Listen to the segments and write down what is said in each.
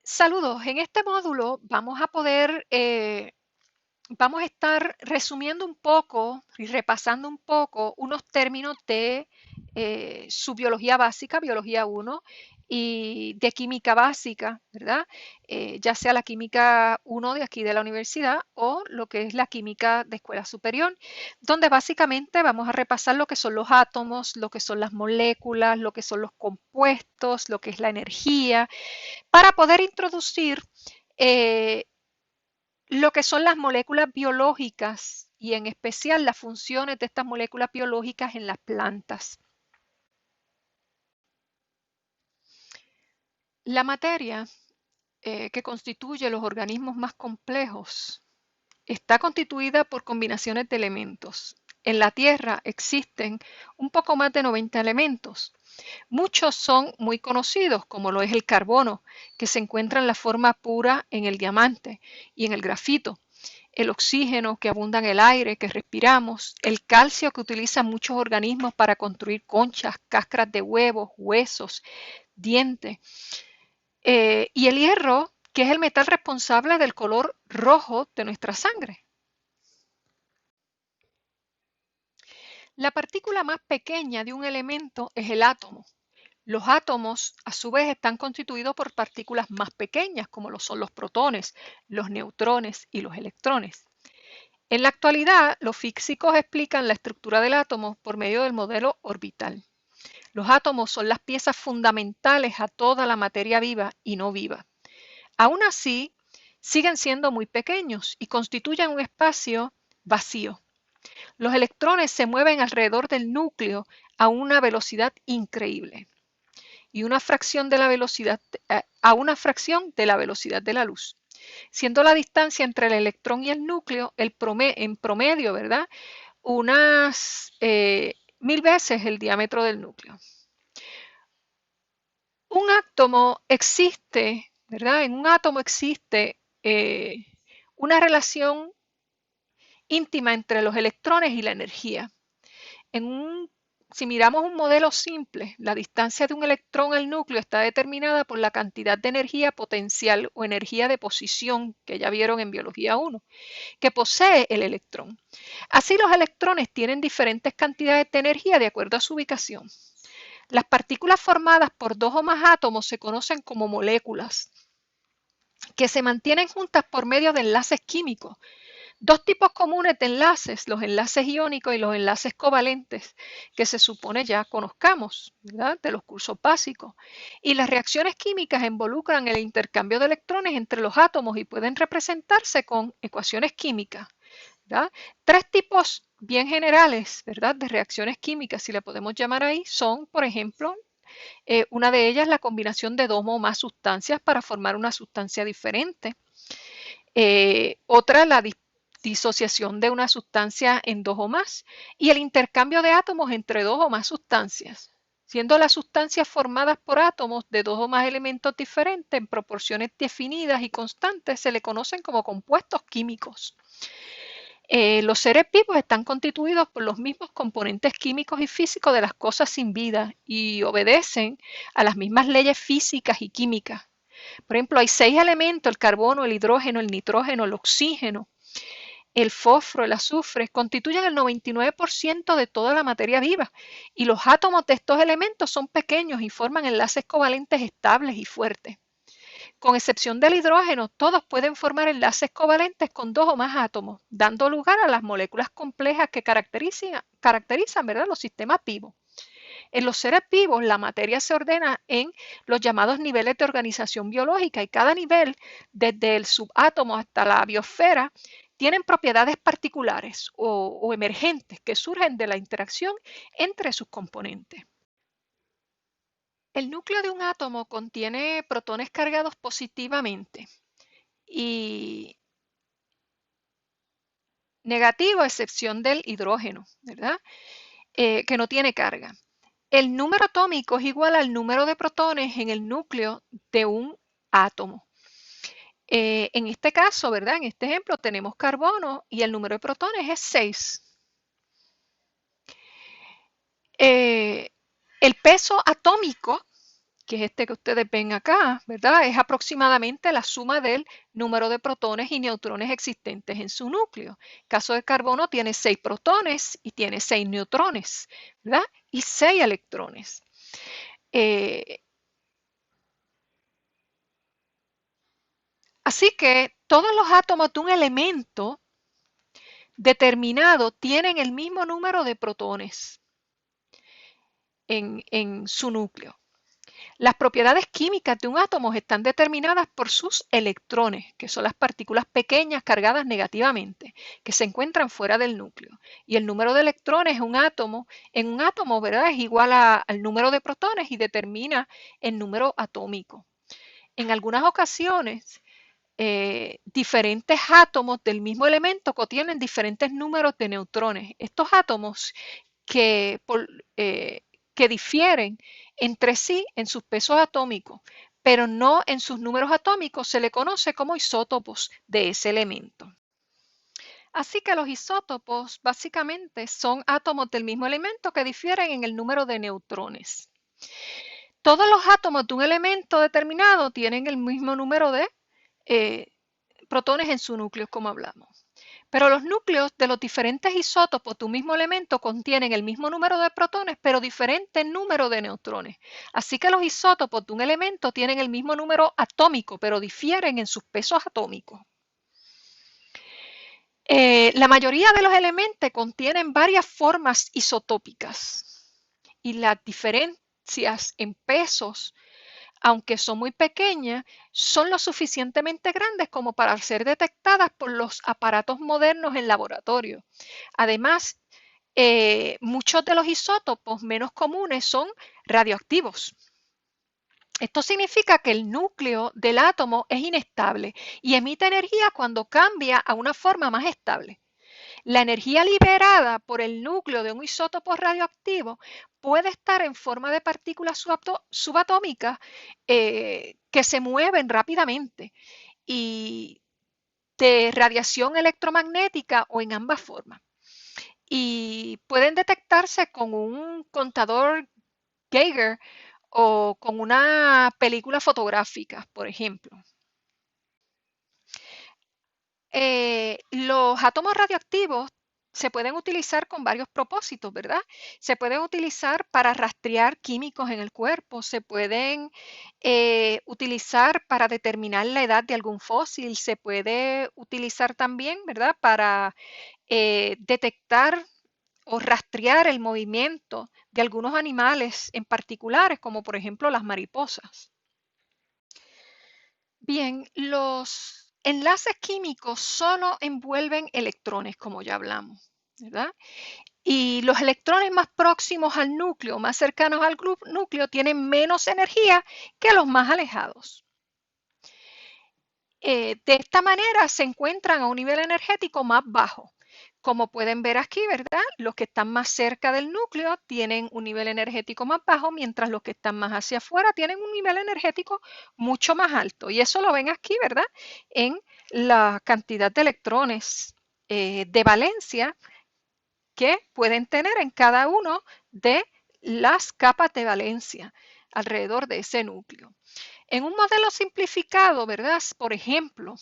Saludos, en este módulo vamos a estar resumiendo un poco y repasando un poco unos términos de su biología básica, biología 1, y de química básica, ¿verdad? Ya sea la química 1 de aquí de la universidad o lo que es la química de escuela superior, donde básicamente vamos a repasar lo que son los átomos, lo que son las moléculas, lo que son los compuestos, lo que es la energía, para poder introducir eh, lo que son las moléculas biológicas y en especial las funciones de estas moléculas biológicas en las plantas. La materia que constituye los organismos más complejos está constituida por combinaciones de elementos. En la Tierra existen un poco más de 90 elementos. Muchos son muy conocidos, como lo es el carbono, que se encuentra en la forma pura en el diamante y en el grafito, el oxígeno que abunda en el aire que respiramos, el calcio que utilizan muchos organismos para construir conchas, cáscaras de huevos, huesos, dientes, y el hierro, que es el metal responsable del color rojo de nuestra sangre. La partícula más pequeña de un elemento es el átomo. Los átomos, a su vez, están constituidos por partículas más pequeñas, como lo son los protones, los neutrones y los electrones. En la actualidad, los físicos explican la estructura del átomo por medio del modelo orbital. Los átomos son las piezas fundamentales a toda la materia viva y no viva. Aún así, siguen siendo muy pequeños y constituyen un espacio vacío. Los electrones se mueven alrededor del núcleo a una velocidad increíble y a una fracción de la velocidad de la luz, siendo la distancia entre el electrón y el núcleo en promedio, ¿verdad? Unas 1000 veces el diámetro del núcleo. Un átomo existe, ¿verdad? En un átomo existe una relación íntima entre los electrones y la energía. Si miramos un modelo simple, la distancia de un electrón al núcleo está determinada por la cantidad de energía potencial o energía de posición, que ya vieron en biología 1, que posee el electrón. Así los electrones tienen diferentes cantidades de energía de acuerdo a su ubicación. Las partículas formadas por dos o más átomos se conocen como moléculas, que se mantienen juntas por medio de enlaces químicos. Dos tipos comunes de enlaces, los enlaces iónicos y los enlaces covalentes, que se supone ya conozcamos, ¿verdad? De los cursos básicos. Y las reacciones químicas involucran el intercambio de electrones entre los átomos y pueden representarse con ecuaciones químicas, ¿verdad? Tres tipos bien generales, ¿verdad? De reacciones químicas, si le podemos llamar ahí, son, por ejemplo, una de ellas la combinación de dos o más sustancias para formar una sustancia diferente. Otra, la disociación de una sustancia en dos o más. Y el intercambio de átomos entre dos o más sustancias, siendo las sustancias formadas por átomos de dos o más elementos diferentes en proporciones definidas y constantes se le conocen como compuestos químicos. Los seres vivos están constituidos por los mismos componentes químicos y físicos de las cosas sin vida y obedecen a las mismas leyes físicas y químicas. Por ejemplo, hay 6 elementos: el carbono, el hidrógeno, el nitrógeno, el oxígeno, el fósforo, el azufre, constituyen el 99% de toda la materia viva y los átomos de estos elementos son pequeños y forman enlaces covalentes estables y fuertes. Con excepción del hidrógeno, todos pueden formar enlaces covalentes con dos o más átomos, dando lugar a las moléculas complejas que caracterizan, ¿verdad?, los sistemas vivos. En los seres vivos, la materia se ordena en los llamados niveles de organización biológica y cada nivel, desde el subátomo hasta la biosfera, tienen propiedades particulares o emergentes que surgen de la interacción entre sus componentes. El núcleo de un átomo contiene protones cargados positivamente y negativo a excepción del hidrógeno, ¿verdad? Que no tiene carga. El número atómico es igual al número de protones en el núcleo de un átomo. En este caso, ¿verdad? En este ejemplo tenemos carbono y el número de protones es 6. El peso atómico que es este que ustedes ven acá, ¿verdad? Es aproximadamente la suma del número de protones y neutrones existentes en su núcleo. El caso de carbono tiene 6 protones y tiene 6 neutrones, ¿verdad? Y 6 electrones. Así que todos los átomos de un elemento determinado tienen el mismo número de protones en su núcleo. Las propiedades químicas de un átomo están determinadas por sus electrones, que son las partículas pequeñas cargadas negativamente, que se encuentran fuera del núcleo. Y el número de electrones en un átomo, ¿verdad?, es igual al número de protones y determina el número atómico. En algunas ocasiones, diferentes átomos del mismo elemento contienen diferentes números de neutrones. Estos átomos que difieren entre sí en sus pesos atómicos, pero no en sus números atómicos, se le conoce como isótopos de ese elemento. Así que los isótopos básicamente son átomos del mismo elemento que difieren en el número de neutrones. Todos los átomos de un elemento determinado tienen el mismo número de protones en su núcleo, como hablamos. Pero los núcleos de los diferentes isótopos de un mismo elemento contienen el mismo número de protones, pero diferente número de neutrones. Así que los isótopos de un elemento tienen el mismo número atómico, pero difieren en sus pesos atómicos. La mayoría de los elementos contienen varias formas isotópicas y las diferencias en pesos, aunque son muy pequeñas, son lo suficientemente grandes como para ser detectadas por los aparatos modernos en laboratorio. Además, muchos de los isótopos menos comunes son radioactivos. Esto significa que el núcleo del átomo es inestable y emite energía cuando cambia a una forma más estable. La energía liberada por el núcleo de un isótopo radioactivo puede estar en forma de partículas subatómicas que se mueven rápidamente y de radiación electromagnética o en ambas formas. Y pueden detectarse con un contador Geiger o con una película fotográfica, por ejemplo. Los átomos radioactivos se pueden utilizar con varios propósitos, ¿verdad? Se pueden utilizar para rastrear químicos en el cuerpo, se pueden utilizar para determinar la edad de algún fósil, se puede utilizar también, ¿verdad?, para detectar o rastrear el movimiento de algunos animales en particulares, como por ejemplo las mariposas. Bien, los enlaces químicos solo envuelven electrones, como ya hablamos, ¿verdad? Y los electrones más próximos al núcleo, más cercanos al núcleo, tienen menos energía que los más alejados. De esta manera se encuentran a un nivel energético más bajo. Como pueden ver aquí, ¿verdad? Los que están más cerca del núcleo tienen un nivel energético más bajo, mientras los que están más hacia afuera tienen un nivel energético mucho más alto. Y eso lo ven aquí, ¿verdad?, en la cantidad de electrones de valencia que pueden tener en cada uno de las capas de valencia alrededor de ese núcleo. En un modelo simplificado, ¿verdad?, por ejemplo,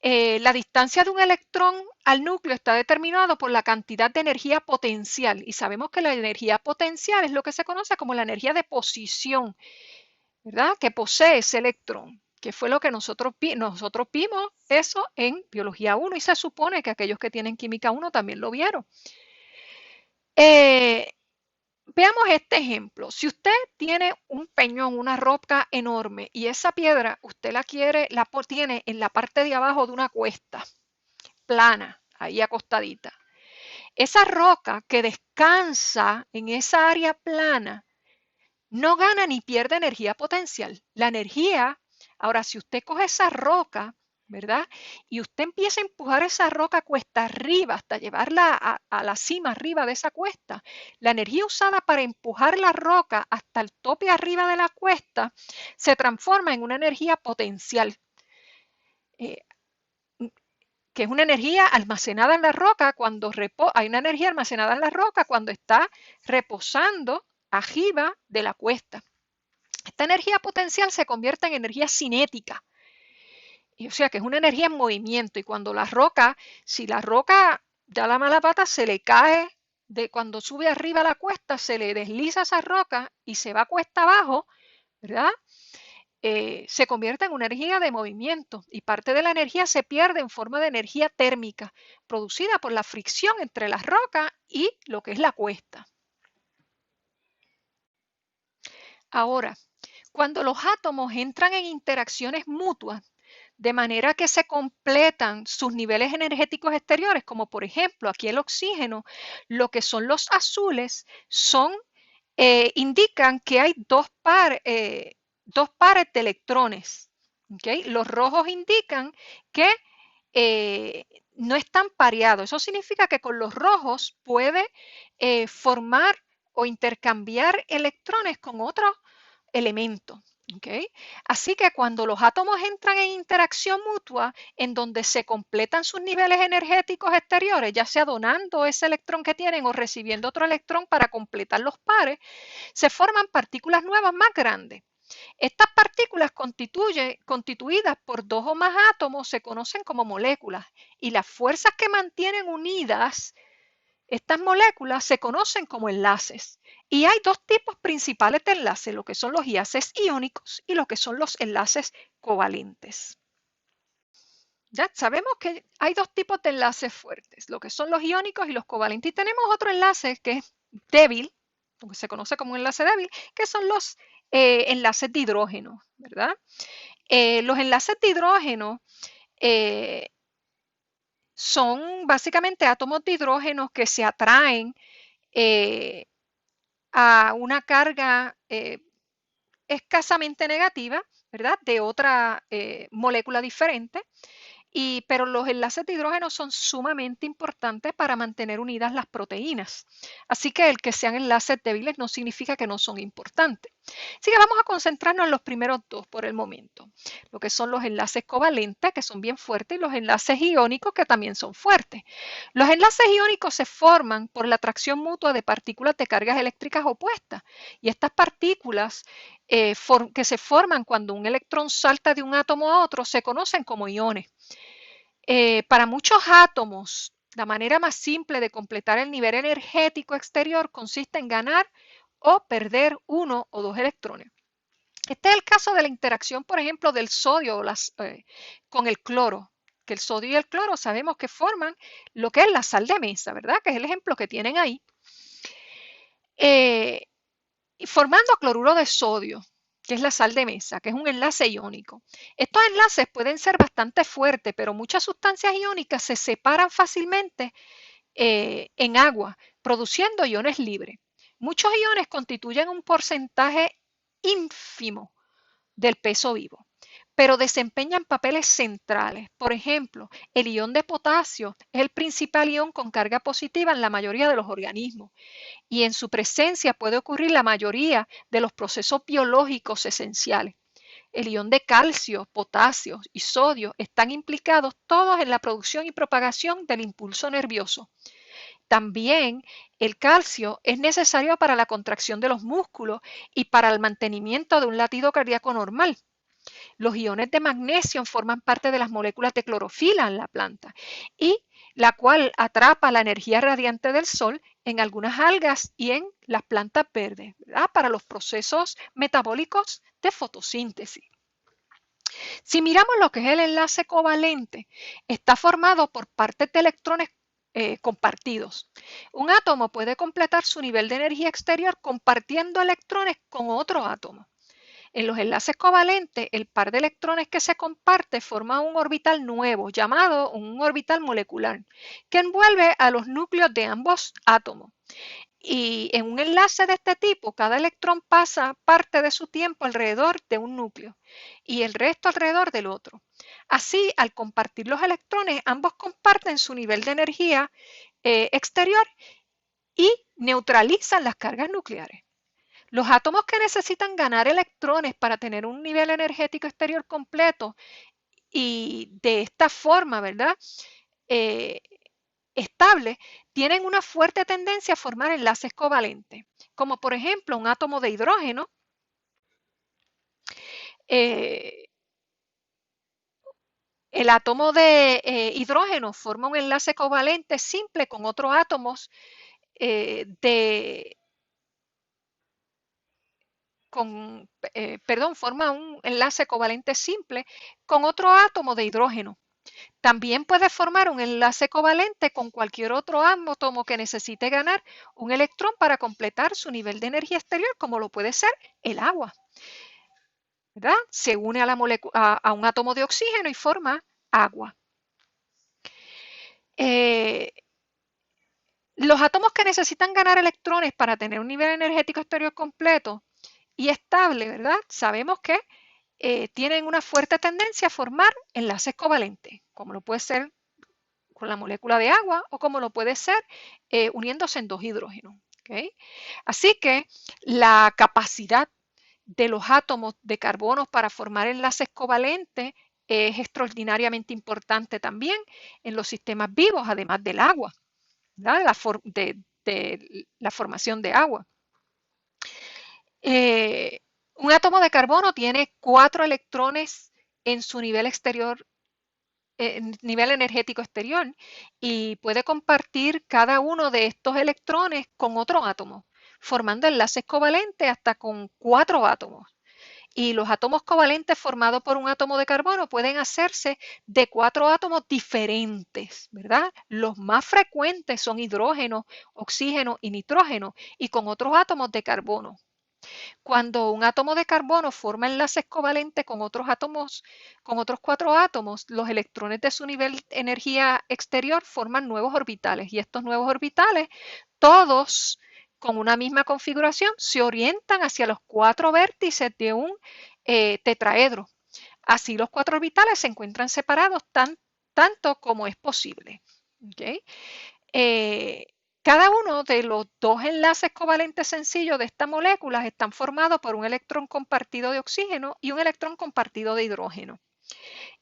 la distancia de un electrón al núcleo está determinado por la cantidad de energía potencial y sabemos que la energía potencial es lo que se conoce como la energía de posición, ¿verdad?, que posee ese electrón, que fue lo que nosotros vimos eso en Biología 1 y se supone que aquellos que tienen Química 1 también lo vieron. Veamos este ejemplo. Si usted tiene un peñón, una roca enorme y esa piedra usted la tiene en la parte de abajo de una cuesta plana, ahí acostadita. Esa roca que descansa en esa área plana no gana ni pierde energía potencial. La energía, ahora si usted coge esa roca, ¿verdad?, y usted empieza a empujar esa roca cuesta arriba hasta llevarla a la cima arriba de esa cuesta, la energía usada para empujar la roca hasta el tope arriba de la cuesta se transforma en una energía potencial, que es una energía almacenada en la roca hay una energía almacenada en la roca cuando está reposando arriba de la cuesta. Esta energía potencial se convierte en energía cinética, o sea que es una energía en movimiento. Y cuando la roca, si la roca da la mala pata, se le cae, cuando sube arriba la cuesta, se le desliza esa roca y se va cuesta abajo, ¿verdad? Se convierte en una energía de movimiento y parte de la energía se pierde en forma de energía térmica producida por la fricción entre las rocas y lo que es la cuesta. Ahora, cuando los átomos entran en interacciones mutuas, de manera que se completan sus niveles energéticos exteriores, como por ejemplo aquí el oxígeno, lo que son los azules indican que hay dos pares de electrones. ¿Okay? Los rojos indican que no están pareados. Eso significa que con los rojos puede formar o intercambiar electrones con otros elementos. ¿Okay? Así que cuando los átomos entran en interacción mutua, en donde se completan sus niveles energéticos exteriores, ya sea donando ese electrón que tienen o recibiendo otro electrón para completar los pares, se forman partículas nuevas más grandes. Estas partículas constituidas por dos o más átomos se conocen como moléculas y las fuerzas que mantienen unidas estas moléculas se conocen como enlaces. Y hay dos tipos principales de enlaces, lo que son los enlaces iónicos y lo que son los enlaces covalentes. Ya sabemos que hay dos tipos de enlaces fuertes, lo que son los iónicos y los covalentes. Y tenemos otro enlace que es débil, lo que se conoce como un enlace débil, que son los enlaces de hidrógeno, ¿verdad? Los enlaces de hidrógeno son básicamente átomos de hidrógeno que se atraen a una carga escasamente negativa, ¿verdad? De otra molécula diferente. Pero los enlaces de hidrógeno son sumamente importantes para mantener unidas las proteínas. Así que el que sean enlaces débiles no significa que no son importantes. Así que vamos a concentrarnos en los primeros dos por el momento. Lo que son los enlaces covalentes, que son bien fuertes, y los enlaces iónicos, que también son fuertes. Los enlaces iónicos se forman por la atracción mutua de partículas de cargas eléctricas opuestas. Y estas partículas que se forman cuando un electrón salta de un átomo a otro se conocen como iones. Para muchos átomos, la manera más simple de completar el nivel energético exterior consiste en ganar o perder uno o dos electrones. Este es el caso de la interacción, por ejemplo, del sodio con el cloro, que el sodio y el cloro sabemos que forman lo que es la sal de mesa, ¿verdad? Que es el ejemplo que tienen ahí. Formando cloruro de sodio, que es la sal de mesa, que es un enlace iónico. Estos enlaces pueden ser bastante fuertes, pero muchas sustancias iónicas se separan fácilmente en agua, produciendo iones libres. Muchos iones constituyen un porcentaje ínfimo del peso vivo, pero desempeñan papeles centrales. Por ejemplo, el ion de potasio es el principal ion con carga positiva en la mayoría de los organismos y en su presencia puede ocurrir la mayoría de los procesos biológicos esenciales. El ion de calcio, potasio y sodio están implicados todos en la producción y propagación del impulso nervioso. También el calcio es necesario para la contracción de los músculos y para el mantenimiento de un latido cardíaco normal. Los iones de magnesio forman parte de las moléculas de clorofila en la planta y la cual atrapa la energía radiante del sol en algunas algas y en las plantas verdes, ¿verdad? Para los procesos metabólicos de fotosíntesis. Si miramos lo que es el enlace covalente, está formado por partes de electrones compartidos. Un átomo puede completar su nivel de energía exterior compartiendo electrones con otro átomo. En los enlaces covalentes, el par de electrones que se comparte forma un orbital nuevo, llamado un orbital molecular, que envuelve a los núcleos de ambos átomos. Y en un enlace de este tipo, cada electrón pasa parte de su tiempo alrededor de un núcleo y el resto alrededor del otro. Así, al compartir los electrones, ambos comparten su nivel de energía exterior y neutralizan las cargas nucleares. Los átomos que necesitan ganar electrones para tener un nivel energético exterior completo y de esta forma, ¿verdad? Estable, tienen una fuerte tendencia a formar enlaces covalentes, como por ejemplo un átomo de hidrógeno Eh, el átomo de hidrógeno forma un enlace covalente simple con otros átomos forma un enlace covalente simple con otro átomo de hidrógeno. También puede formar un enlace covalente con cualquier otro átomo que necesite ganar un electrón para completar su nivel de energía exterior, como lo puede ser el agua, ¿verdad? Se une a un átomo de oxígeno y forma agua. Los átomos que necesitan ganar electrones para tener un nivel energético exterior completo y estable, ¿verdad? Sabemos que tienen una fuerte tendencia a formar enlaces covalentes, como lo puede ser con la molécula de agua o como lo puede ser uniéndose en dos hidrógenos. ¿Okay? Así que la capacidad de los átomos de carbono para formar enlaces covalentes es extraordinariamente importante también en los sistemas vivos, además del agua, de la formación de agua. Un átomo de carbono tiene 4 electrones en su nivel exterior, nivel energético exterior, y puede compartir cada uno de estos electrones con otro átomo, formando enlaces covalentes hasta con 4 átomos. Y los átomos covalentes formados por un átomo de carbono pueden hacerse de 4 átomos diferentes, ¿verdad? Los más frecuentes son hidrógeno, oxígeno y nitrógeno, y con otros átomos de carbono. Cuando un átomo de carbono forma enlaces covalentes con otros átomos, con otros 4 átomos, los electrones de su nivel de energía exterior forman nuevos orbitales, y estos nuevos orbitales, todos con una misma configuración, se orientan hacia los 4 vértices de un tetraedro. Así los 4 orbitales se encuentran separados tanto como es posible. ¿Okay? Cada uno de los 2 enlaces covalentes sencillos de esta molécula están formados por un electrón compartido de oxígeno y un electrón compartido de hidrógeno.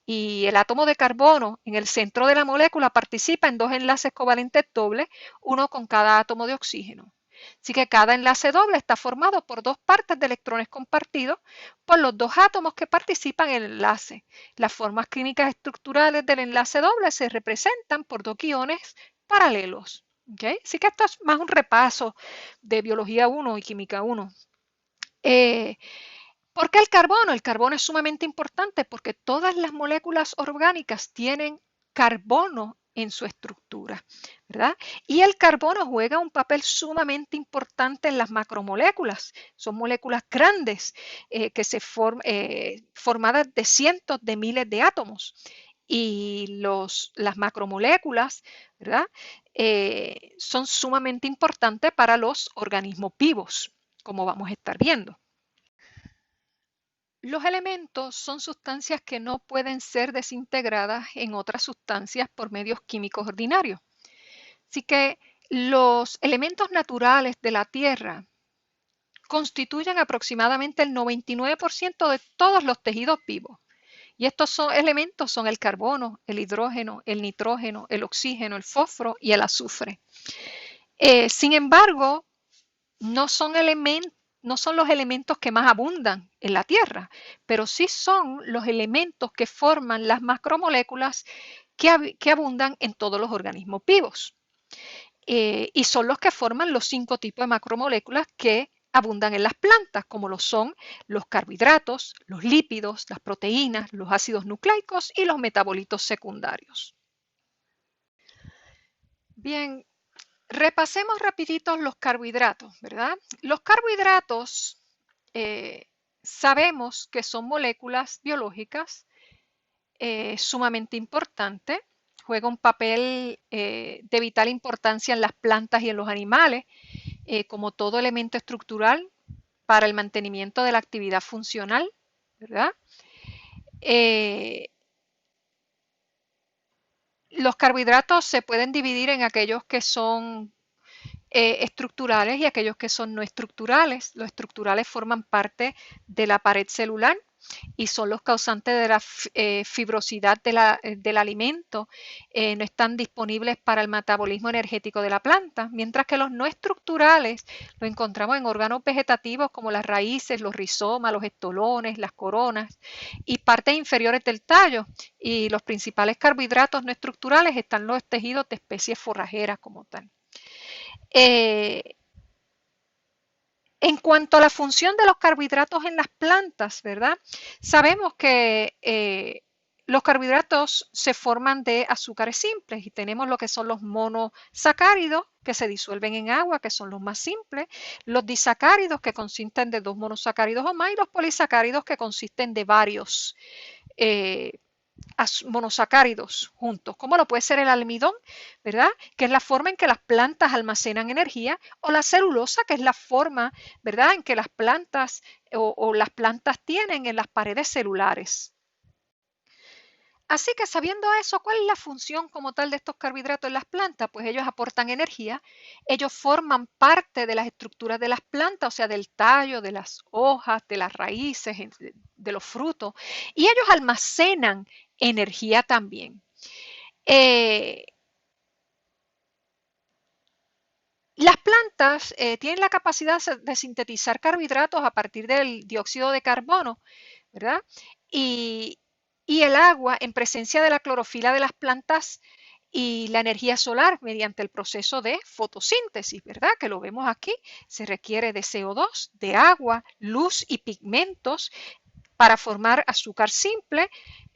Y el átomo de carbono en el centro de la molécula participa en 2 enlaces covalentes dobles, uno con cada átomo de oxígeno. Así que cada enlace doble está formado por 2 partes de electrones compartidos por los 2 átomos que participan en el enlace. Las formas clínicas estructurales del enlace doble se representan por 2 iones paralelos. ¿Okay? Así que esto es más un repaso de biología 1 y química 1. ¿Por qué el carbono? El carbono es sumamente importante porque todas las moléculas orgánicas tienen carbono en su estructura, ¿verdad? Y el carbono juega un papel sumamente importante en las macromoléculas. Son moléculas grandes formadas de cientos de miles de átomos. Y las macromoléculas, ¿verdad? Son sumamente importantes para los organismos vivos, como vamos a estar viendo. Los elementos son sustancias que no pueden ser desintegradas en otras sustancias por medios químicos ordinarios. Así que los elementos naturales de la Tierra constituyen aproximadamente el 99% de todos los tejidos vivos. Y estos elementos son el carbono, el hidrógeno, el nitrógeno, el oxígeno, el fósforo y el azufre. Sin embargo, no son los elementos que más abundan en la Tierra, pero sí son los elementos que forman las macromoléculas que abundan en todos los organismos vivos. Y son los que forman los 5 tipos de macromoléculas que abundan en las plantas, como lo son los carbohidratos, los lípidos, las proteínas, los ácidos nucleicos y los metabolitos secundarios. Bien, repasemos rapidito los carbohidratos, ¿verdad? Los carbohidratos sabemos que son moléculas biológicas sumamente importantes, juega un papel de vital importancia en las plantas y en los animales, como todo elemento estructural para el mantenimiento de la actividad funcional, ¿verdad? Los carbohidratos se pueden dividir en aquellos que son estructurales y aquellos que son no estructurales. Los estructurales forman parte de la pared celular y son los causantes de la fibrosidad del alimento, no están disponibles para el metabolismo energético de la planta, mientras que los no estructurales lo encontramos en órganos vegetativos como las raíces, los rizomas, los estolones, las coronas y partes inferiores del tallo. Y los principales carbohidratos no estructurales están los tejidos de especies forrajeras como tal. En cuanto a la función de los carbohidratos en las plantas, ¿verdad? Sabemos que los carbohidratos se forman de azúcares simples y tenemos lo que son los monosacáridos que se disuelven en agua, que son los más simples, los disacáridos que consisten de 2 monosacáridos o más y los polisacáridos que consisten de varios monosacáridos juntos, como lo puede ser el almidón, ¿verdad? Que es la forma en que las plantas almacenan energía, o la celulosa, que es la forma, ¿verdad?, en que las plantas o las plantas tienen en las paredes celulares. Así que sabiendo eso, ¿cuál es la función como tal de estos carbohidratos en las plantas? Pues ellos aportan energía, ellos forman parte de las estructuras de las plantas, o sea, del tallo, de las hojas, de las raíces, de los frutos, y ellos almacenan energía también. Las plantas tienen la capacidad de sintetizar carbohidratos a partir del dióxido de carbono, ¿verdad? Y el agua en presencia de la clorofila de las plantas y la energía solar mediante el proceso de fotosíntesis, ¿verdad? Que lo vemos aquí. Se requiere de CO2, de agua, luz y pigmentos para formar azúcar simple,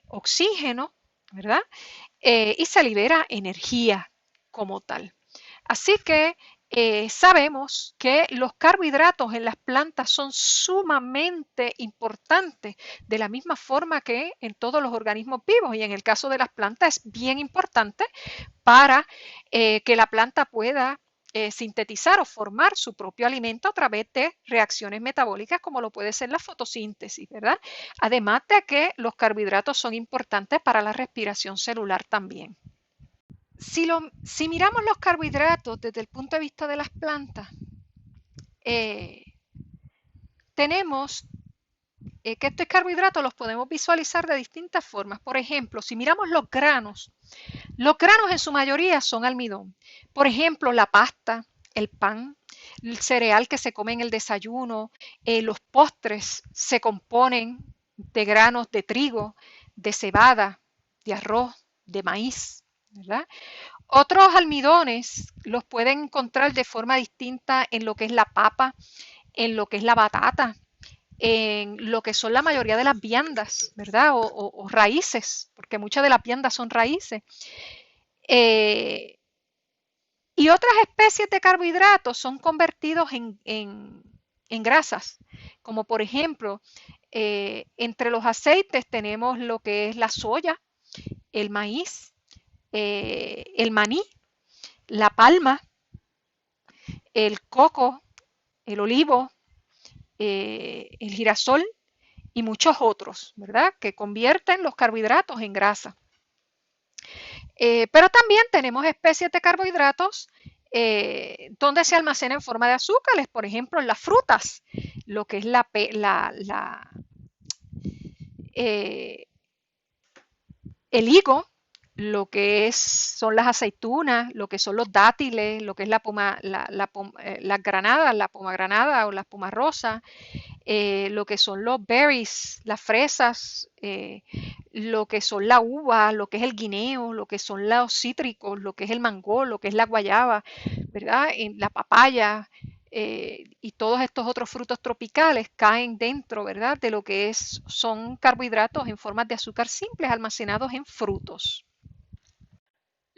oxígeno, ¿verdad? Y se libera energía como tal. Así que sabemos que los carbohidratos en las plantas son sumamente importantes, de la misma forma que en todos los organismos vivos, y en el caso de las plantas es bien importante para que la planta pueda sintetizar o formar su propio alimento a través de reacciones metabólicas como lo puede ser la fotosíntesis, ¿verdad? Además de que los carbohidratos son importantes para la respiración celular también. Si miramos los carbohidratos desde el punto de vista de las plantas, tenemos que estos carbohidratos los podemos visualizar de distintas formas. Por ejemplo, si miramos los granos en su mayoría son almidón. Por ejemplo, la pasta, el pan, el cereal que se come en el desayuno, los postres se componen de granos de trigo, de cebada, de arroz, de maíz, ¿verdad? Otros almidones los pueden encontrar de forma distinta en lo que es la papa, en lo que es la batata, en lo que son la mayoría de las viandas, ¿verdad? O raíces, porque muchas de las viandas son raíces. Y otras especies de carbohidratos son convertidos en grasas, como por ejemplo, entre los aceites tenemos lo que es la soya, el maíz, el maní, la palma, el coco, el olivo, el girasol y muchos otros, ¿verdad? Que convierten los carbohidratos en grasa. Pero también tenemos especies de carbohidratos donde se almacena en forma de azúcares, por ejemplo, en las frutas, lo que es el higo, lo que son las aceitunas, lo que son los dátiles, lo que es las granadas, la pomegranada o las pomarrosas, lo que son los berries, las fresas, lo que son la uva, lo que es el guineo, lo que son los cítricos, lo que es el mango, lo que es la guayaba, ¿verdad? La papaya y todos estos otros frutos tropicales caen dentro, ¿verdad? De lo que son carbohidratos en formas de azúcar simples almacenados en frutos.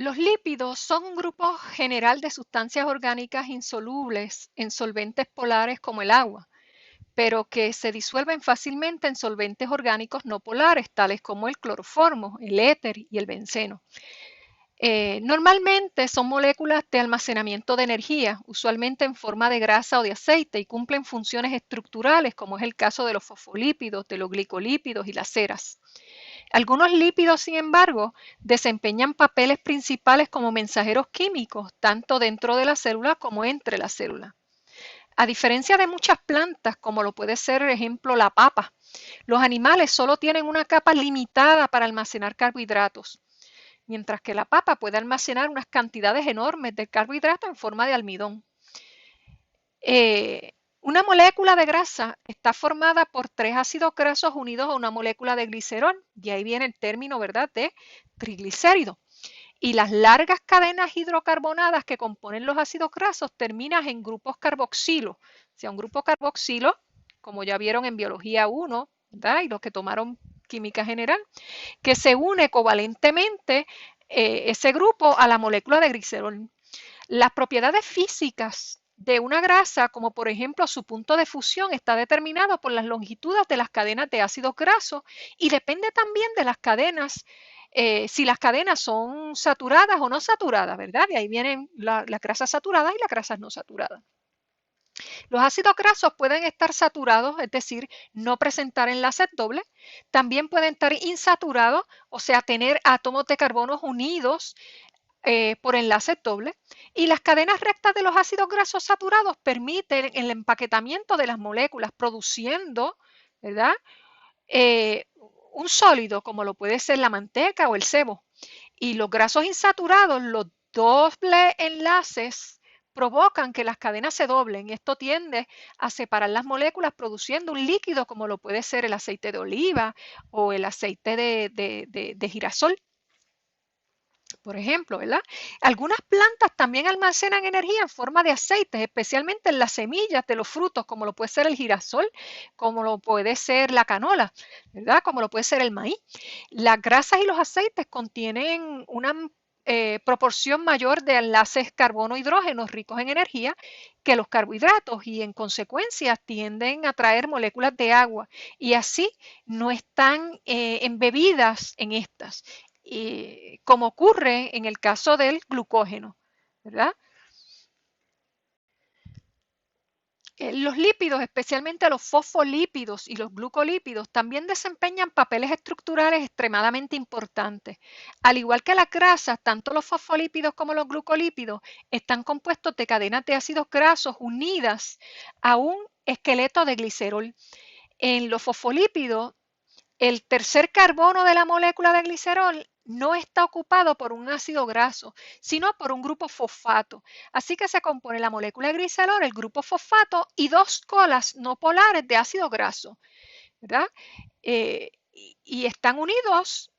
Los lípidos son un grupo general de sustancias orgánicas insolubles en solventes polares como el agua, pero que se disuelven fácilmente en solventes orgánicos no polares, tales como el cloroformo, el éter y el benceno. Normalmente son moléculas de almacenamiento de energía, usualmente en forma de grasa o de aceite, y cumplen funciones estructurales, como es el caso de los fosfolípidos, de los glicolípidos y las ceras. Algunos lípidos, sin embargo, desempeñan papeles principales como mensajeros químicos, tanto dentro de la célula como entre las células. A diferencia de muchas plantas, como lo puede ser, por ejemplo, la papa, los animales solo tienen una capa limitada para almacenar carbohidratos, mientras que la papa puede almacenar unas cantidades enormes de carbohidratos en forma de almidón. Una molécula de grasa está formada por 3 ácidos grasos unidos a una molécula de glicerol, y ahí viene el término, ¿verdad?, de triglicérido. Y las largas cadenas hidrocarbonadas que componen los ácidos grasos terminan en grupos carboxilo. O sea, un grupo carboxilo, como ya vieron en biología 1, ¿verdad?, y los que tomaron química general, que se une covalentemente ese grupo a la molécula de glicerol. Las propiedades físicas de una grasa, como por ejemplo su punto de fusión, está determinado por las longitudes de las cadenas de ácidos grasos y depende también de las cadenas, si las cadenas son saturadas o no saturadas, ¿verdad? De ahí vienen las grasas saturadas y las grasas no saturadas. Los ácidos grasos pueden estar saturados, es decir, no presentar enlaces dobles. También pueden estar insaturados, o sea, tener átomos de carbono unidos por enlaces dobles, y las cadenas rectas de los ácidos grasos saturados permiten el empaquetamiento de las moléculas, produciendo, ¿verdad?, un sólido como lo puede ser la manteca o el sebo. Y los grasos insaturados, los dobles enlaces provocan que las cadenas se doblen, y esto tiende a separar las moléculas produciendo un líquido como lo puede ser el aceite de oliva o el aceite de girasol, por ejemplo, ¿verdad? Algunas plantas también almacenan energía en forma de aceites, especialmente en las semillas de los frutos, como lo puede ser el girasol, como lo puede ser la canola, ¿verdad?, como lo puede ser el maíz. Las grasas y los aceites contienen una proporción mayor de enlaces carbono-hidrógeno ricos en energía que los carbohidratos, y en consecuencia tienden a traer moléculas de agua, y así no están embebidas en estas, como ocurre en el caso del glucógeno, ¿verdad? Los lípidos, especialmente los fosfolípidos y los glucolípidos, también desempeñan papeles estructurales extremadamente importantes. Al igual que las grasas, tanto los fosfolípidos como los glucolípidos están compuestos de cadenas de ácidos grasos unidas a un esqueleto de glicerol. En los fosfolípidos, el tercer carbono de la molécula de glicerol no está ocupado por un ácido graso, sino por un grupo fosfato. Así que se compone la molécula de glicerol, el grupo fosfato y 2 colas no polares de ácido graso, ¿verdad? Y están unidos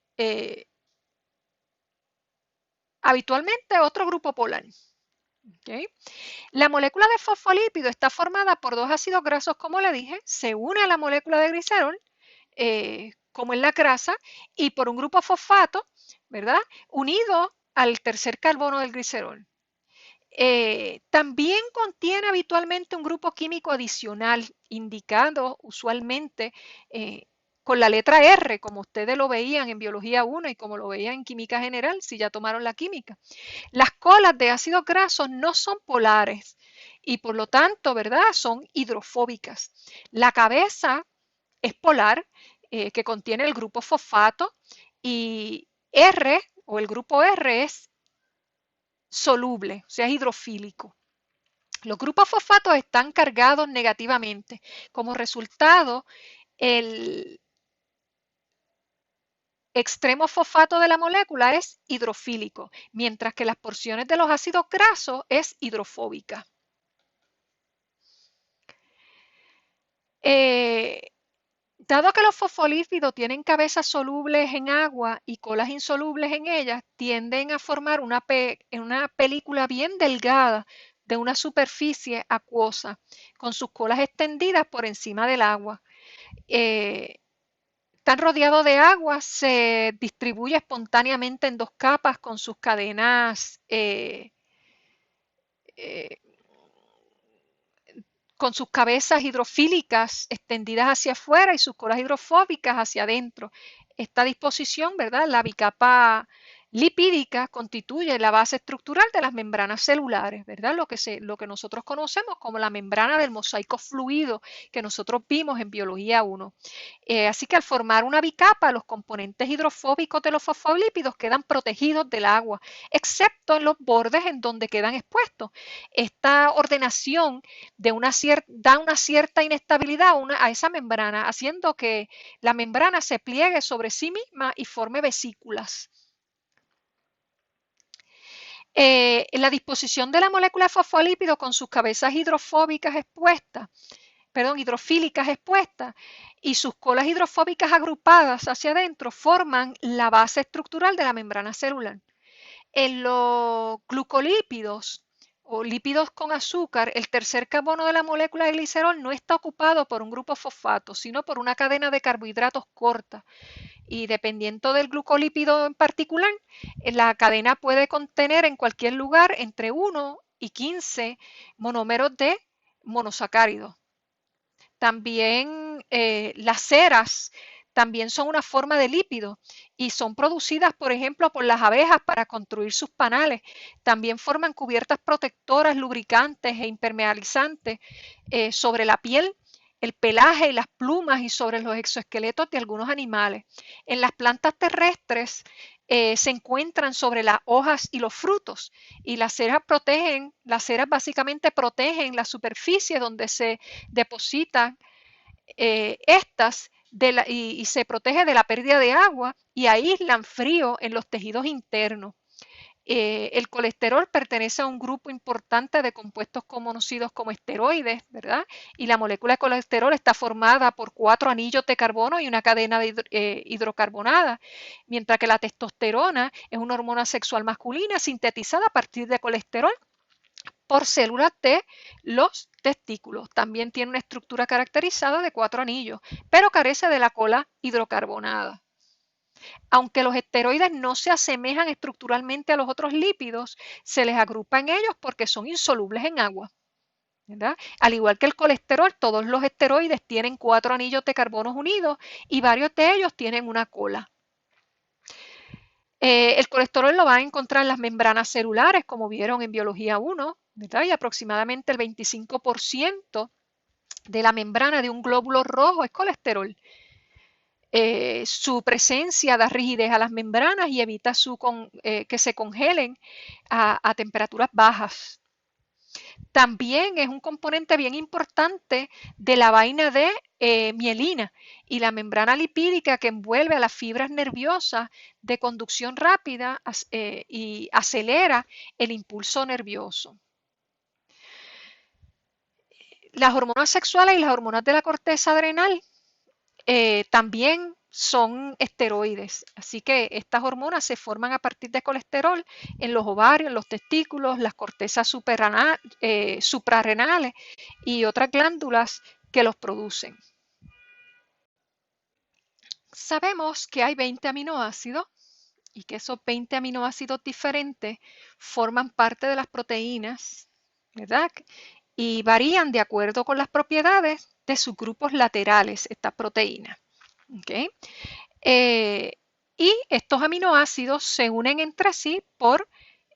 habitualmente a otro grupo polar. ¿Okay? La molécula de fosfolípido está formada por 2 ácidos grasos, como le dije, se une a la molécula de glicerol, como en la grasa, y por un grupo fosfato, ¿verdad?, unido al tercer carbono del glicerol. También contiene habitualmente un grupo químico adicional, indicado usualmente con la letra R, como ustedes lo veían en Biología 1 y como lo veían en Química General, si ya tomaron la química. Las colas de ácidos grasos no son polares y por lo tanto, ¿verdad?, son hidrofóbicas. La cabeza es polar, que contiene el grupo fosfato, y R, o el grupo R, es soluble, o sea, es hidrofílico. Los grupos fosfatos están cargados negativamente. Como resultado, el extremo fosfato de la molécula es hidrofílico, mientras que las porciones de los ácidos grasos es hidrofóbica. Dado que los fosfolípidos tienen cabezas solubles en agua y colas insolubles en ellas, tienden a formar una película bien delgada de una superficie acuosa, con sus colas extendidas por encima del agua. Están rodeados de agua, se distribuye espontáneamente en 2 capas con sus cadenas con sus cabezas hidrofílicas extendidas hacia afuera y sus colas hidrofóbicas hacia adentro. Esta disposición, ¿verdad?, la bicapa lipídica constituye la base estructural de las membranas celulares, ¿verdad? Lo que nosotros conocemos como la membrana del mosaico fluido que nosotros vimos en Biología 1. Así que al formar una bicapa, los componentes hidrofóbicos de los fosfolípidos quedan protegidos del agua, excepto en los bordes en donde quedan expuestos. Esta ordenación da una cierta inestabilidad a esa membrana, haciendo que la membrana se pliegue sobre sí misma y forme vesículas. La disposición de la molécula de fosfolípido con sus cabezas hidrofílicas expuestas y sus colas hidrofóbicas agrupadas hacia adentro forman la base estructural de la membrana celular. En los glucolípidos o lípidos con azúcar, el tercer carbono de la molécula de glicerol no está ocupado por un grupo fosfato, sino por una cadena de carbohidratos corta. Y dependiendo del glucolípido en particular, la cadena puede contener en cualquier lugar entre 1 y 15 monómeros de monosacáridos. También las ceras también son una forma de lípido y son producidas, por ejemplo, por las abejas para construir sus panales. También forman cubiertas protectoras, lubricantes e impermeabilizantes sobre la piel, el pelaje y las plumas y sobre los exoesqueletos de algunos animales. En las plantas terrestres se encuentran sobre las hojas y los frutos y las ceras básicamente protegen la superficie donde se depositan estas y se protege de la pérdida de agua y aíslan frío en los tejidos internos. El colesterol pertenece a un grupo importante de compuestos conocidos como esteroides, ¿verdad? Y la molécula de colesterol está formada por 4 anillos de carbono y una cadena hidrocarbonada, mientras que la testosterona es una hormona sexual masculina sintetizada a partir de colesterol por células de los testículos. También tiene una estructura caracterizada de 4 anillos, pero carece de la cola hidrocarbonada. Aunque los esteroides no se asemejan estructuralmente a los otros lípidos, se les agrupa en ellos porque son insolubles en agua, ¿verdad? Al igual que el colesterol, todos los esteroides tienen 4 anillos de carbono unidos y varios de ellos tienen una cola. El colesterol lo va a encontrar en las membranas celulares, como vieron en Biología 1, ¿verdad? Y aproximadamente el 25% de la membrana de un glóbulo rojo es colesterol. Su presencia da rigidez a las membranas y evita que se congelen a temperaturas bajas. También es un componente bien importante de la vaina de mielina y la membrana lipídica que envuelve a las fibras nerviosas de conducción rápida y acelera el impulso nervioso. Las hormonas sexuales y las hormonas de la corteza adrenal también son esteroides, así que estas hormonas se forman a partir de colesterol en los ovarios, en los testículos, las cortezas suprarrenales y otras glándulas que los producen. Sabemos que hay 20 aminoácidos y que esos 20 aminoácidos diferentes forman parte de las proteínas, ¿verdad? Y varían de acuerdo con las propiedades de sus grupos laterales, estas proteínas. ¿Okay? Y estos aminoácidos se unen entre sí por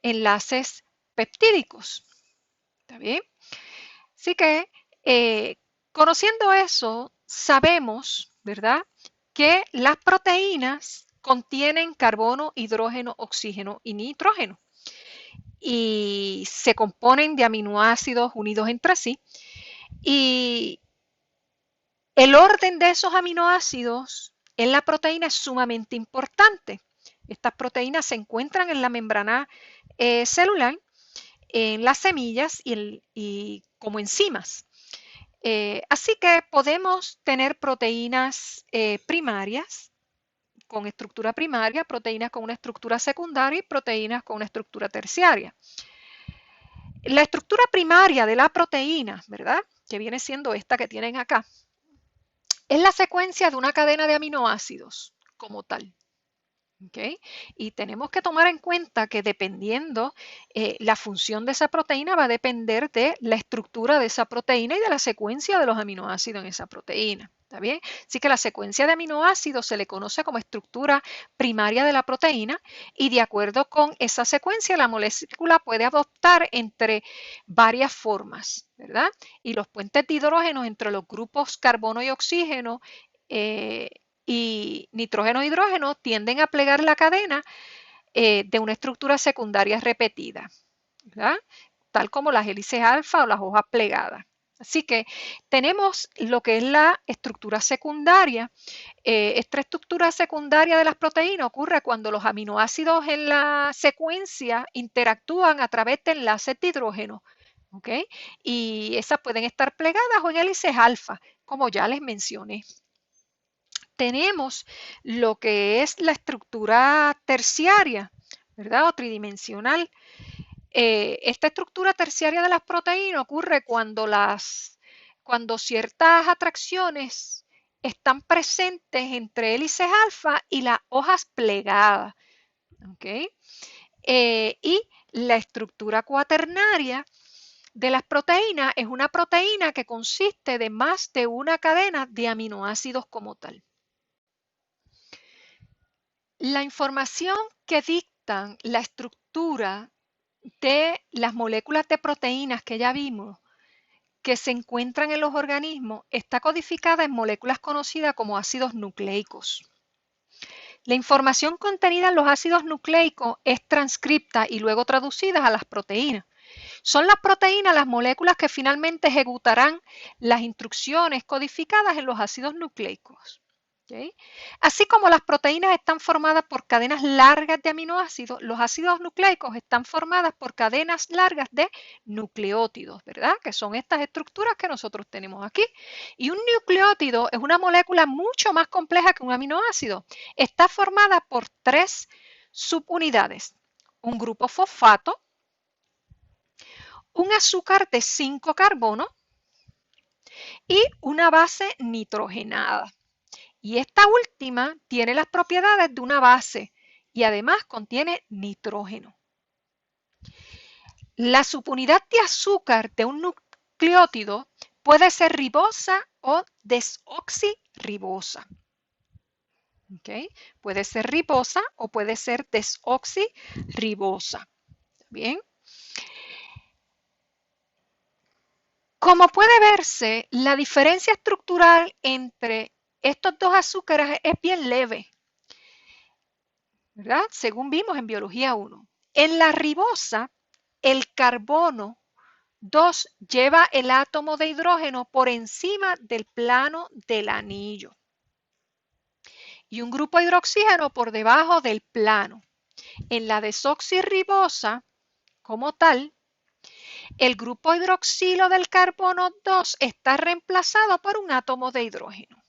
enlaces peptídicos. ¿Está bien? Así que, conociendo eso, sabemos, ¿verdad?, que las proteínas contienen carbono, hidrógeno, oxígeno y nitrógeno. Y se componen de aminoácidos unidos entre sí. Y el orden de esos aminoácidos en la proteína es sumamente importante. Estas proteínas se encuentran en la membrana celular, en las semillas y como enzimas. Así que podemos tener proteínas primarias con estructura primaria, proteínas con una estructura secundaria y proteínas con una estructura terciaria. La estructura primaria de la proteína, ¿verdad?, que viene siendo esta que tienen acá, es la secuencia de una cadena de aminoácidos como tal. ¿Okay? Y tenemos que tomar en cuenta que dependiendo la función de esa proteína va a depender de la estructura de esa proteína y de la secuencia de los aminoácidos en esa proteína. ¿Está bien? Así que la secuencia de aminoácidos se le conoce como estructura primaria de la proteína y de acuerdo con esa secuencia la molécula puede adoptar entre varias formas, ¿verdad? Y los puentes de hidrógeno entre los grupos carbono y oxígeno y nitrógeno e hidrógeno tienden a plegar la cadena de una estructura secundaria repetida, ¿verdad? Tal como las hélices alfa o las hojas plegadas. Así que tenemos lo que es la estructura secundaria. Esta estructura secundaria de las proteínas ocurre cuando los aminoácidos en la secuencia interactúan a través de enlaces de hidrógeno. ¿Okay? Y esas pueden estar plegadas o en hélices alfa, como ya les mencioné. Tenemos lo que es la estructura terciaria, ¿verdad? O tridimensional. Esta estructura terciaria de las proteínas ocurre cuando ciertas atracciones están presentes entre hélices alfa y las hojas plegadas. ¿Okay? Y la estructura cuaternaria de las proteínas es una proteína que consiste de más de una cadena de aminoácidos como tal. La información que dictan la estructura de las moléculas de proteínas que ya vimos que se encuentran en los organismos está codificada en moléculas conocidas como ácidos nucleicos. La información contenida en los ácidos nucleicos es transcripta y luego traducida a las proteínas. Son las proteínas las moléculas que finalmente ejecutarán las instrucciones codificadas en los ácidos nucleicos. ¿Okay? Así como las proteínas están formadas por cadenas largas de aminoácidos, los ácidos nucleicos están formadas por cadenas largas de nucleótidos, ¿verdad? Que son estas estructuras que nosotros tenemos aquí. Y un nucleótido es una molécula mucho más compleja que un aminoácido. Está formada por 3 subunidades. Un grupo fosfato, un azúcar de 5 carbonos y una base nitrogenada. Y esta última tiene las propiedades de una base y además contiene nitrógeno. La subunidad de azúcar de un nucleótido puede ser ribosa o desoxirribosa. ¿Okay? Puede ser ribosa o puede ser desoxirribosa. ¿Bien? Como puede verse, la diferencia estructural entre estos dos azúcares es bien leve, ¿verdad? Según vimos en Biología 1. En la ribosa, el carbono 2 lleva el átomo de hidrógeno por encima del plano del anillo y un grupo de hidroxígeno por debajo del plano. En la desoxirribosa, como tal, el grupo hidroxilo del carbono 2 está reemplazado por un átomo de hidrógeno.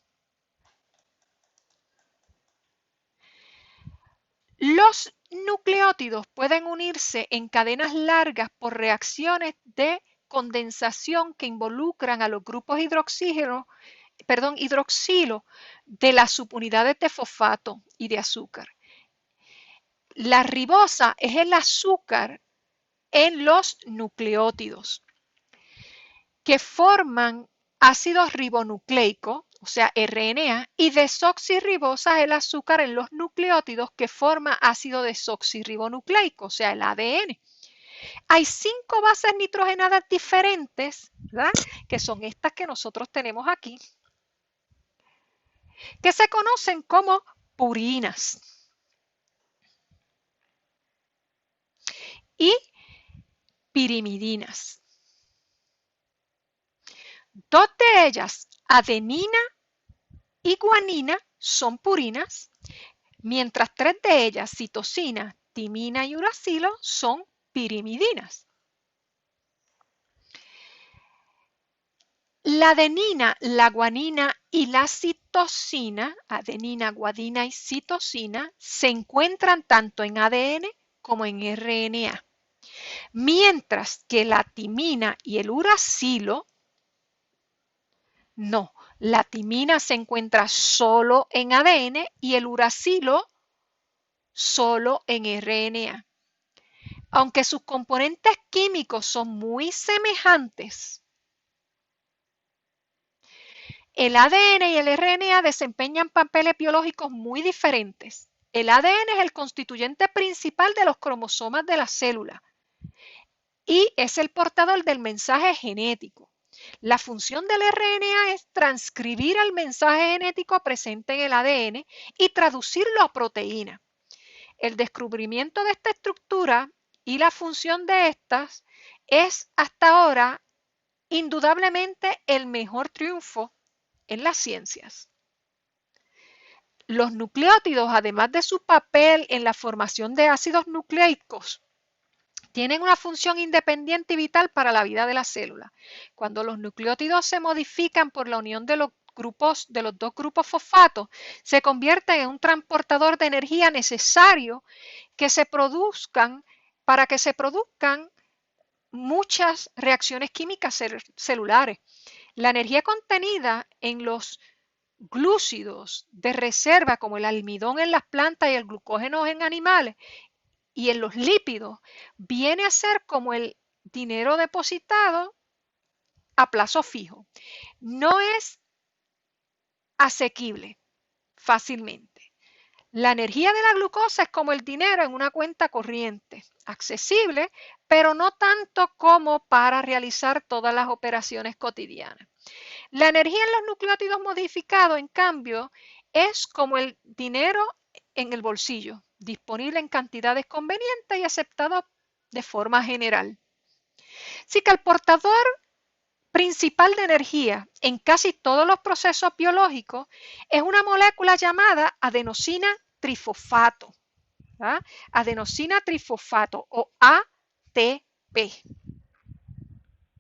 Los nucleótidos pueden unirse en cadenas largas por reacciones de condensación que involucran a los grupos hidroxilo de las subunidades de fosfato y de azúcar. La ribosa es el azúcar en los nucleótidos que forman ácidos ribonucleicos, o sea, RNA, y desoxirribosa es el azúcar en los nucleótidos que forma ácido desoxirribonucleico, o sea, el ADN. Hay 5 bases nitrogenadas diferentes, ¿verdad? Que son estas que nosotros tenemos aquí, que se conocen como purinas. Y pirimidinas. 2 de ellas, adenina y guanina, son purinas, mientras 3 de ellas, citosina, timina y uracilo, son pirimidinas. La adenina, la guanina y la citosina, adenina, guanina y citosina, se encuentran tanto en ADN como en RNA, mientras que la timina y el uracilo no. La timina se encuentra solo en ADN y el uracilo solo en RNA. Aunque sus componentes químicos son muy semejantes, el ADN y el RNA desempeñan papeles biológicos muy diferentes. El ADN es el constituyente principal de los cromosomas de la célula y es el portador del mensaje genético. La función del RNA es transcribir el mensaje genético presente en el ADN y traducirlo a proteína. El descubrimiento de esta estructura y la función de estas es hasta ahora indudablemente el mejor triunfo en las ciencias. Los nucleótidos, además de su papel en la formación de ácidos nucleicos, tienen una función independiente y vital para la vida de la célula. Cuando los nucleótidos se modifican por la unión de los dos grupos fosfatos, se convierten en un transportador de energía necesario para que se produzcan muchas reacciones químicas celulares. La energía contenida en los glúcidos de reserva, como el almidón en las plantas y el glucógeno en animales, y en los lípidos, viene a ser como el dinero depositado a plazo fijo. No es asequible fácilmente. La energía de la glucosa es como el dinero en una cuenta corriente, accesible, pero no tanto como para realizar todas las operaciones cotidianas. La energía en los nucleótidos modificados, en cambio, es como el dinero en el bolsillo, disponible en cantidades convenientes y aceptado de forma general. Así que el portador principal de energía en casi todos los procesos biológicos es una molécula llamada adenosina trifosfato. ¿verdad? Adenosina trifosfato o ATP.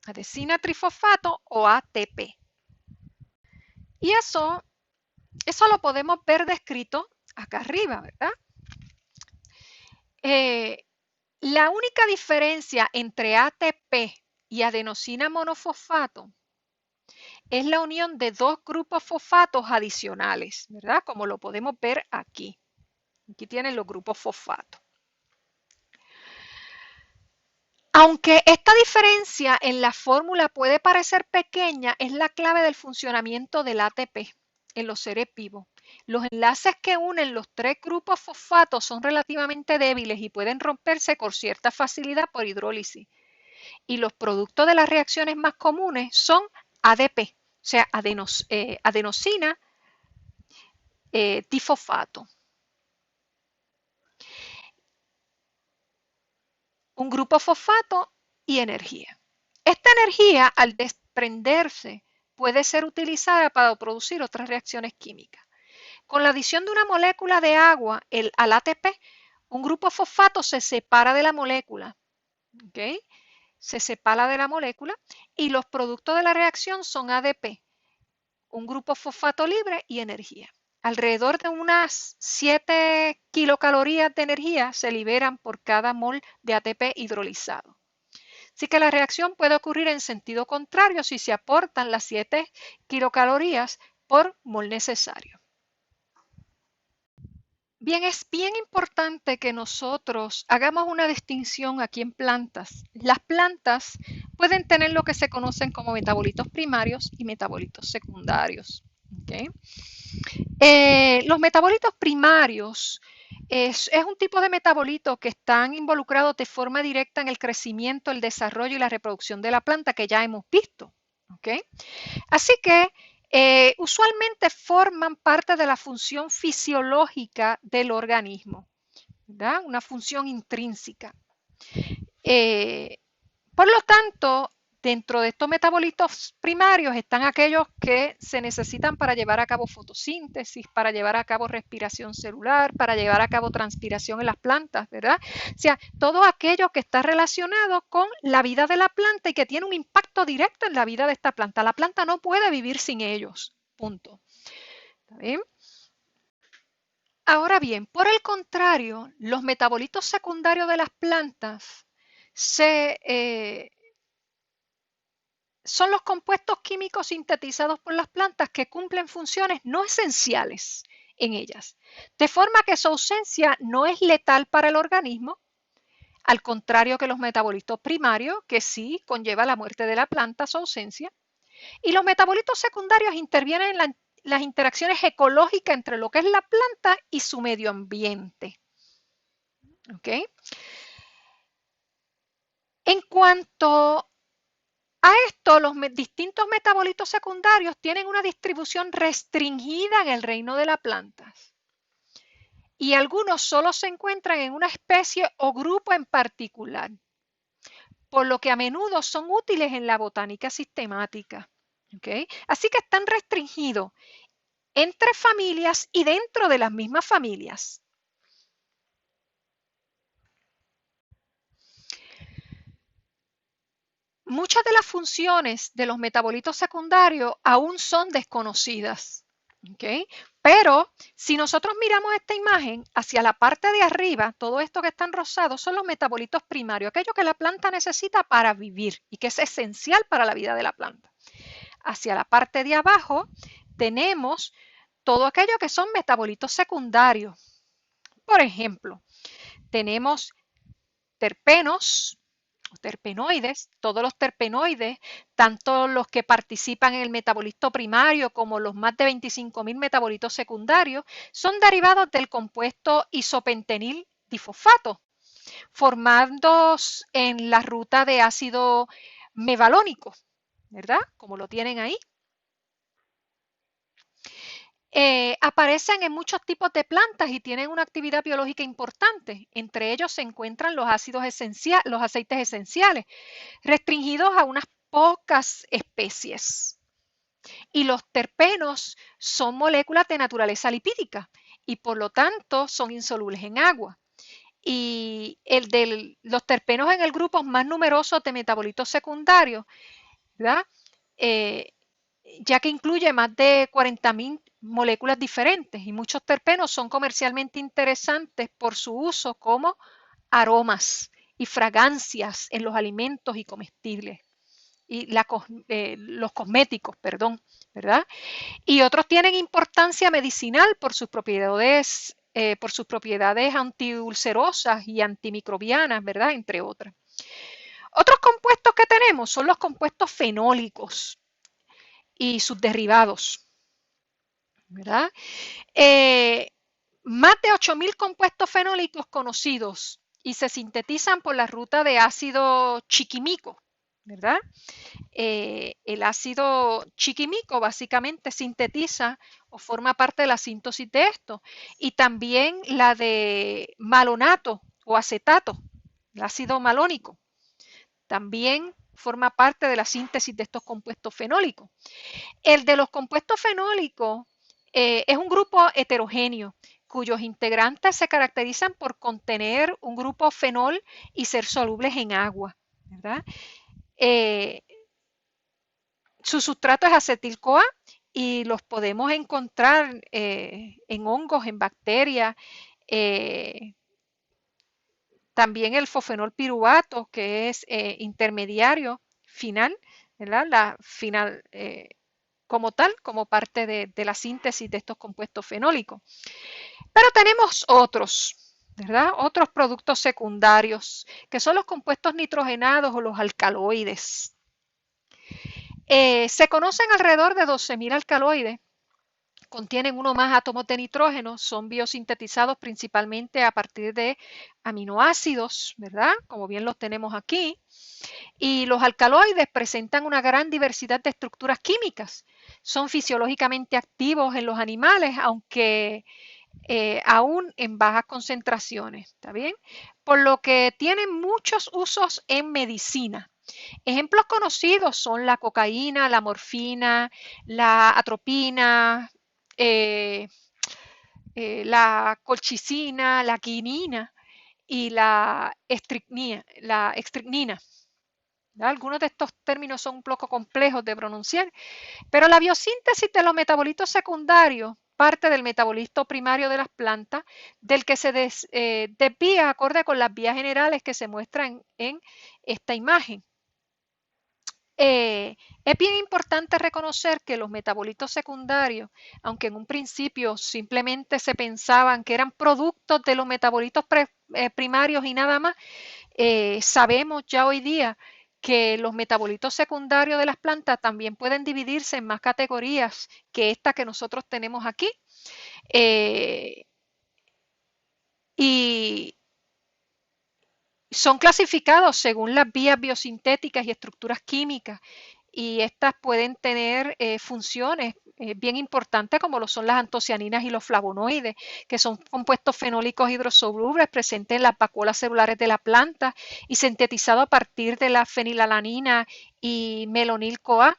Adenosina trifosfato o ATP. Y eso lo podemos ver descrito acá arriba, ¿verdad? La única diferencia entre ATP y adenosina monofosfato es la unión de dos grupos fosfatos adicionales, ¿verdad? Como lo podemos ver aquí. Aquí tienen los grupos fosfatos. Aunque esta diferencia en la fórmula puede parecer pequeña, es la clave del funcionamiento del ATP en los seres vivos. Los enlaces que unen los tres grupos fosfatos son relativamente débiles y pueden romperse con cierta facilidad por hidrólisis. Y los productos de las reacciones más comunes son ADP, o sea, adenosina difosfato. Un grupo fosfato y energía. Esta energía, al desprenderse, puede ser utilizada para producir otras reacciones químicas. Con la adición de una molécula de agua al ATP, un grupo fosfato se separa de la molécula. ¿Okay? Se separa de la molécula y los productos de la reacción son ADP, un grupo fosfato libre y energía. Alrededor de unas 7 kilocalorías de energía se liberan por cada mol de ATP hidrolizado. Así que la reacción puede ocurrir en sentido contrario si se aportan las 7 kilocalorías por mol necesario. Bien, es bien importante que nosotros hagamos una distinción aquí en plantas. Las plantas pueden tener lo que se conocen como metabolitos primarios y metabolitos secundarios. ¿Okay? Los metabolitos primarios es un tipo de metabolito que están involucrados de forma directa en el crecimiento, el desarrollo y la reproducción de la planta que ya hemos visto. ¿Okay? Así que usualmente forman parte de la función fisiológica del organismo, ¿verdad? Una función intrínseca. Por lo tanto, dentro de estos metabolitos primarios están aquellos que se necesitan para llevar a cabo fotosíntesis, para llevar a cabo respiración celular, para llevar a cabo transpiración en las plantas, ¿verdad? O sea, todo aquello que está relacionado con la vida de la planta y que tiene un impacto directo en la vida de esta planta. La planta no puede vivir sin ellos, punto. ¿Está bien? Ahora bien, por el contrario, los metabolitos secundarios de las plantas son los compuestos químicos sintetizados por las plantas que cumplen funciones no esenciales en ellas, de forma que su ausencia no es letal para el organismo, al contrario que los metabolitos primarios, que sí conlleva la muerte de la planta, su ausencia, y los metabolitos secundarios intervienen en las interacciones ecológicas entre lo que es la planta y su medio ambiente. ¿Ok? En cuanto a esto, los distintos metabolitos secundarios tienen una distribución restringida en el reino de las plantas. Y algunos solo se encuentran en una especie o grupo en particular, por lo que a menudo son útiles en la botánica sistemática. ¿Okay? Así que están restringidos entre familias y dentro de las mismas familias. Muchas de las funciones de los metabolitos secundarios aún son desconocidas. ¿Okay? Pero si nosotros miramos esta imagen hacia la parte de arriba, todo esto que está en rosado son los metabolitos primarios, aquello que la planta necesita para vivir y que es esencial para la vida de la planta. Hacia la parte de abajo tenemos todo aquello que son metabolitos secundarios. Por ejemplo, tenemos terpenos, terpenoides, todos los terpenoides, tanto los que participan en el metabolito primario como los más de 25.000 metabolitos secundarios, son derivados del compuesto isopentenil difosfato, formados en la ruta de ácido mevalónico, ¿verdad? Como lo tienen ahí. Aparecen en muchos tipos de plantas y tienen una actividad biológica importante. Entre ellos se encuentran los ácidos esenciales, los aceites esenciales, restringidos a unas pocas especies. Y los terpenos son moléculas de naturaleza lipídica y por lo tanto son insolubles en agua. Y los terpenos en el grupo más numeroso de metabolitos secundarios, ¿verdad? Ya que incluye más de 40.000 moléculas diferentes y muchos terpenos son comercialmente interesantes por su uso como aromas y fragancias en los alimentos y comestibles y los cosméticos, perdón, ¿verdad? Y otros tienen importancia medicinal por sus propiedades antiulcerosas y antimicrobianas, ¿verdad? Entre otras. Otros compuestos que tenemos son los compuestos fenólicos y sus derivados, ¿verdad? Más de 8.000 compuestos fenólicos conocidos y se sintetizan por la ruta de ácido chiquímico, ¿verdad? El ácido chiquímico básicamente sintetiza o forma parte de la síntesis de esto y también la de malonato o acetato, el ácido malónico, también forma parte de la síntesis de estos compuestos fenólicos. El de los compuestos fenólicos es un grupo heterogéneo cuyos integrantes se caracterizan por contener un grupo fenol y ser solubles en agua, ¿verdad? Su sustrato es acetil-CoA y los podemos encontrar en hongos, en bacterias, también el fosfenol piruvato, que es intermediario final, ¿verdad? Como tal, como parte de la síntesis de estos compuestos fenólicos. Pero tenemos otros, ¿verdad? Otros productos secundarios, que son los compuestos nitrogenados o los alcaloides. Se conocen alrededor de 12.000 alcaloides. Contienen uno más átomos de nitrógeno, son biosintetizados principalmente a partir de aminoácidos, ¿verdad? Como bien los tenemos aquí. Y los alcaloides presentan una gran diversidad de estructuras químicas. Son fisiológicamente activos en los animales, aunque aún en bajas concentraciones, ¿está bien? Por lo que tienen muchos usos en medicina. Ejemplos conocidos son la cocaína, la morfina, la atropina, la colchicina, la quinina y la estricnina. Algunos de estos términos son un poco complejos de pronunciar, pero la biosíntesis de los metabolitos secundarios parte del metabolismo primario de las plantas, del que se desvía acorde con las vías generales que se muestran en esta imagen. Es bien importante reconocer que los metabolitos secundarios, aunque en un principio simplemente se pensaban que eran productos de los metabolitos primarios y nada más, sabemos ya hoy día que los metabolitos secundarios de las plantas también pueden dividirse en más categorías que esta que nosotros tenemos aquí. Y son clasificados según las vías biosintéticas y estructuras químicas, y estas pueden tener funciones bien importantes, como lo son las antocianinas y los flavonoides, que son compuestos fenólicos hidrosolubles presentes en las vacuolas celulares de la planta y sintetizados a partir de la fenilalanina y melonil-CoA.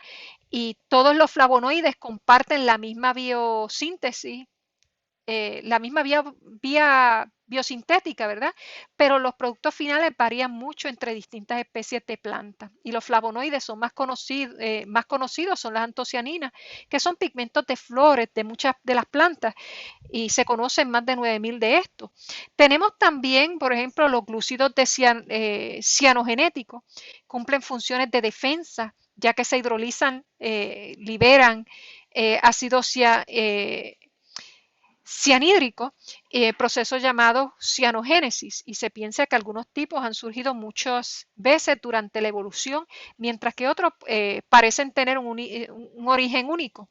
Y todos los flavonoides comparten la misma biosíntesis, la misma vía biosintética, ¿verdad? Pero los productos finales varían mucho entre distintas especies de plantas. Y los flavonoides son más conocidos son las antocianinas, que son pigmentos de flores de muchas de las plantas, y se conocen más de 9000 de estos. Tenemos también, por ejemplo, los glúcidos cianogenéticos, cumplen funciones de defensa, ya que se hidrolizan, liberan ácido cianhídrico, proceso llamado cianogénesis, y se piensa que algunos tipos han surgido muchas veces durante la evolución, mientras que otros parecen tener un origen único.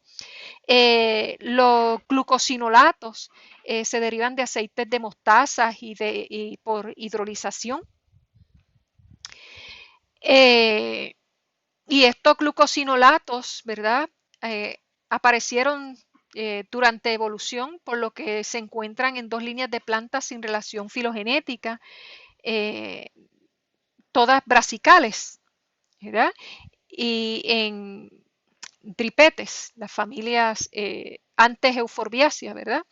Los glucosinolatos se derivan de aceites de mostaza y por hidrolización. Y estos glucosinolatos, ¿verdad? Aparecieron durante evolución, por lo que se encuentran en dos líneas de plantas sin relación filogenética, todas brasicales, ¿verdad? Y en tripetes, las familias antes euforbiáceas, ¿verdad?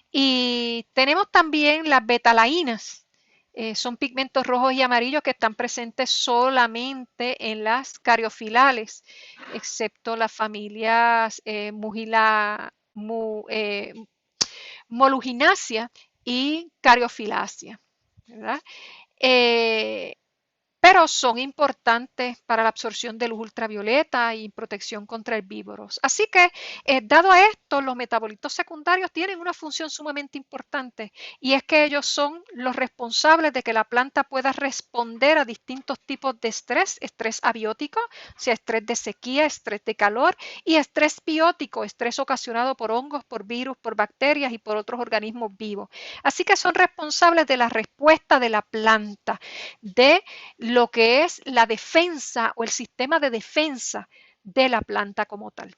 Y tenemos también las betalainas. Son pigmentos rojos y amarillos que están presentes solamente en las cariofilales, excepto las familias moluginácea y cariofilacia, ¿verdad? Eh, pero son importantes para la absorción de luz ultravioleta y protección contra herbívoros. Así que, dado a esto, los metabolitos secundarios tienen una función sumamente importante, y es que ellos son los responsables de que la planta pueda responder a distintos tipos de estrés abiótico, o sea, estrés de sequía, estrés de calor, y estrés biótico, estrés ocasionado por hongos, por virus, por bacterias y por otros organismos vivos. Así que son responsables de la respuesta de la planta, de lo que es la defensa o el sistema de defensa de la planta como tal.